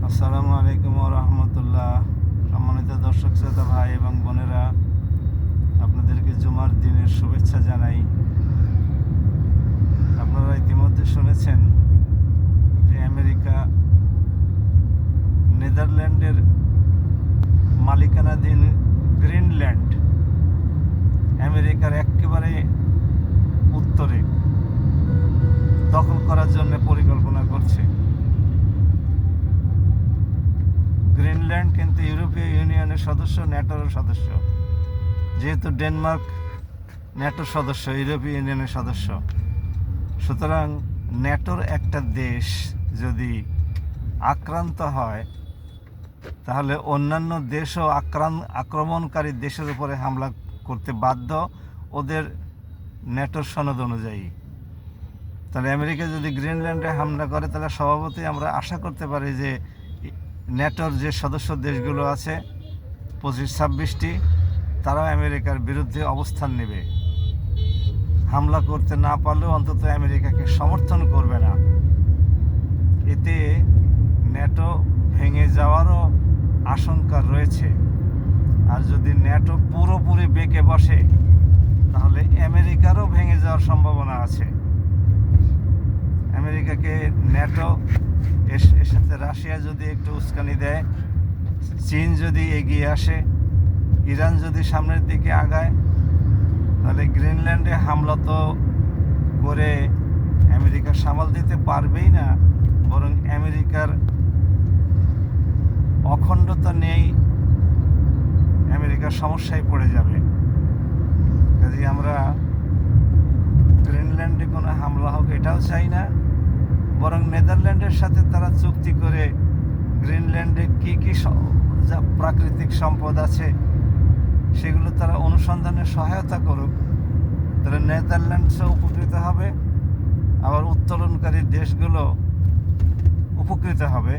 আসসালামু আলাইকুম ওয়া রাহমাতুল্লাহ। সম্মানিত দর্শক শ্রোতা ভাই এবং বোনেরা, আপনাদেরকে জুমার দিনের শুভেচ্ছা জানাই। আপনারা ইতিমধ্যে শুনেছেন যে আমেরিকা নেদারল্যান্ডের মালিকানাধীন গ্রিনল্যান্ড আমেরিকার একেবারে উত্তরে দখল করার জন্য পরিকল্পনা করছে। গ্রিনল্যান্ড কিন্তু ইউরোপীয় ইউনিয়নের সদস্য, ন্যাটোর সদস্য। যেহেতু ডেনমার্ক ন্যাটোর সদস্য, ইউরোপীয় ইউনিয়নের সদস্য, সুতরাং ন্যাটোর একটা দেশ যদি আক্রান্ত হয় তাহলে অন্যান্য দেশও আক্রমণকারী দেশের উপরে হামলা করতে বাধ্য ওদের ন্যাটোর সনদ অনুযায়ী। তাহলে আমেরিকা যদি গ্রিনল্যান্ডে হামলা করে তাহলে স্বভাবতই আমরা আশা করতে পারি যে ন্যাটোর যে সদস্য দেশগুলো আছে 25-26টি, তারাও আমেরিকার বিরুদ্ধে অবস্থান নেবে। হামলা করতে না পারলেও অন্তত আমেরিকাকে সমর্থন করবে না। এতে ন্যাটো ভেঙে যাওয়ারও আশঙ্কা রয়েছে। আর যদি ন্যাটো পুরোপুরি বেঁকে বসে তাহলে আমেরিকারও ভেঙে যাওয়ার সম্ভাবনা আছে। আমেরিকাকে ন্যাটো এর সাথে রাশিয়া যদি একটু উস্কানি দেয়, চীন যদি এগিয়ে আসে, ইরান যদি সামনের দিকে আগায়, তাহলে গ্রিনল্যান্ডে হামলা তো করে আমেরিকা সামাল দিতে পারবেই না, বরং আমেরিকার অখণ্ডতা নেই, আমেরিকার সমস্যায় পড়ে যাবে। কাজে আমরা গ্রিনল্যান্ডে কোনো হামলা হোক এটাও চাই না, বরং নেদারল্যান্ডের সাথে তারা চুক্তি করে গ্রিনল্যান্ডে কী কী যা প্রাকৃতিক সম্পদ আছে সেগুলো তারা অনুসন্ধানে সহায়তা করুক। তাহলে নেদারল্যান্ডসও উপকৃত হবে, আবার উত্তোলনকারী দেশগুলো উপকৃত হবে।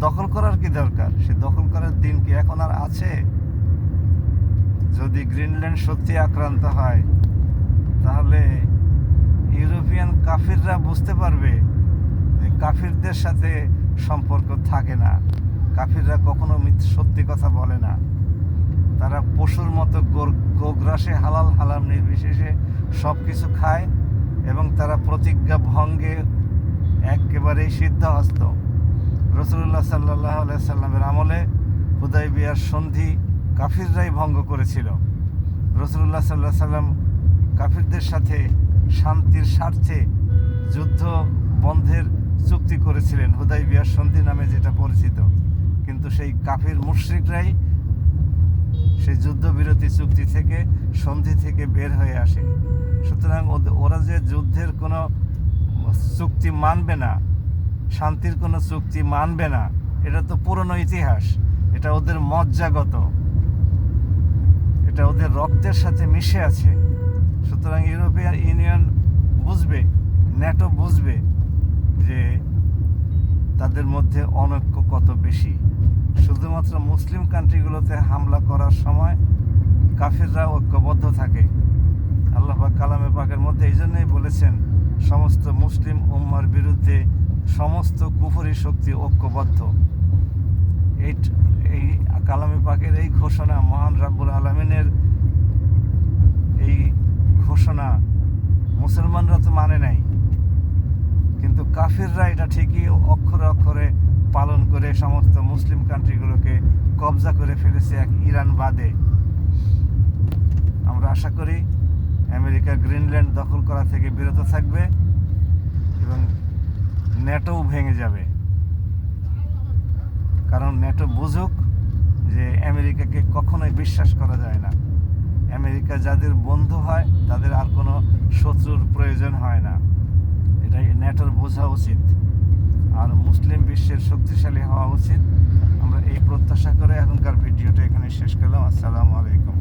দখল করার কি দরকার? সে দখল করার দিন কি এখন আর আছে? যদি গ্রিনল্যান্ড সত্যি আক্রান্ত হয় তাহলে ইউরোপিয়ান কাফিররা বুঝতে পারবে যে কাফিরদের সাথে সম্পর্ক থাকে না। কাফিররা কখনো সত্যি কথা বলে না। তারা পশুর মতো গোগ্রাসে হালাল হারাম নির্বিশেষে সব কিছু খায় এবং তারা প্রতিজ্ঞা ভঙ্গে একেবারেই সিদ্ধহস্ত। রাসূলুল্লাহ সাল্লাল্লাহু আলাইহি সাল্লামের আমলে হুদায়বিয়ার সন্ধি কাফিররাই ভঙ্গ করেছিল। রাসূলুল্লাহ সাল্লাল্লাহু আলাইহি সাল্লাম কাফিরদের সাথে শান্তির স্বার্থে যুদ্ধ বন্ধের চুক্তি করেছিলেন, হুদায়বিয়ার সন্ধি নামে যেটা পরিচিত। কিন্তু সেই কাফির মুশরিকরাই সেই যুদ্ধবিরতি চুক্তি থেকে, সন্ধি থেকে বের হয়ে আসে। সুতরাং ওরা যে যুদ্ধের কোনো চুক্তি মানবে না, শান্তির কোনো চুক্তি মানবে না, এটা তো পুরনো ইতিহাস। এটা ওদের মজ্জাগত, এটা ওদের রক্তের সাথে মিশে আছে। সুতরাং ইউরোপিয়ান ইউনিয়ন বুঝবে, ন্যাটো বুঝবে যে তাদের মধ্যে অনৈক্য কত বেশি। শুধুমাত্র মুসলিম কান্ট্রিগুলোতে হামলা করার সময় কাফিররা ঐক্যবদ্ধ থাকে। আল্লাহ পাক কালামে পাকের মধ্যে এই জন্যই বলেছেন, সমস্ত মুসলিম উম্মার বিরুদ্ধে সমস্ত কুফরি শক্তি ঐক্যবদ্ধ। এই কালামে পাকের এই ঘোষণা, মহান রাব্বুল আলামিনের এই ঘোষণা মুসলমানরা তো মানে নাই, কিন্তু কাফিররা এটা ঠিকই অক্ষরে অক্ষরে পালন করে সমস্ত মুসলিম কান্ট্রিগুলোকে কবজা করে ফেলেছে, এক ইরান বাদে। আমরা আশা করি আমেরিকা গ্রিনল্যান্ড দখল করা থেকে বিরত থাকবে এবং ন্যাটোও ভেঙে যাবে। কারণ ন্যাটো বুঝুক যে আমেরিকাকে কখনোই বিশ্বাস করা যায় না। আমেরিকা যাদের বন্ধু হয় তাদের আর কোনো শত্রুর প্রয়োজন হয় না। এটাই ন্যাটোর বোঝা উচিত। আর মুসলিম বিশ্বের শক্তিশালী হওয়া উচিত। আমরা এই প্রত্যাশা করে এখনকার ভিডিওটা এখানে শেষ করলাম। আসসালামু আলাইকুম।